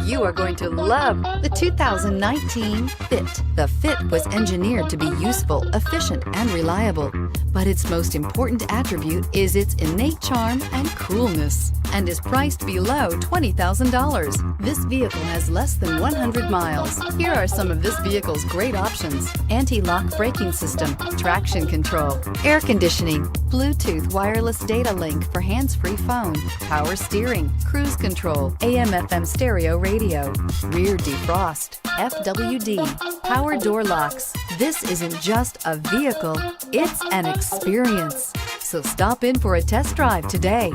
You are going to love the 2019 Fit. The Fit was engineered to be useful, efficient, and reliable. But its most important attribute is its innate charm and coolness, and is priced below $20,000. This vehicle has less than 100 miles. Here are some of this vehicle's great options: anti-lock braking system, traction control, air conditioning, Bluetooth wireless data link for hands-free phone, power steering, cruise control, AM/FM stereo radio, rear defrost, FWD, power door locks. This isn't just a vehicle, it's an experience. So stop in for a test drive today.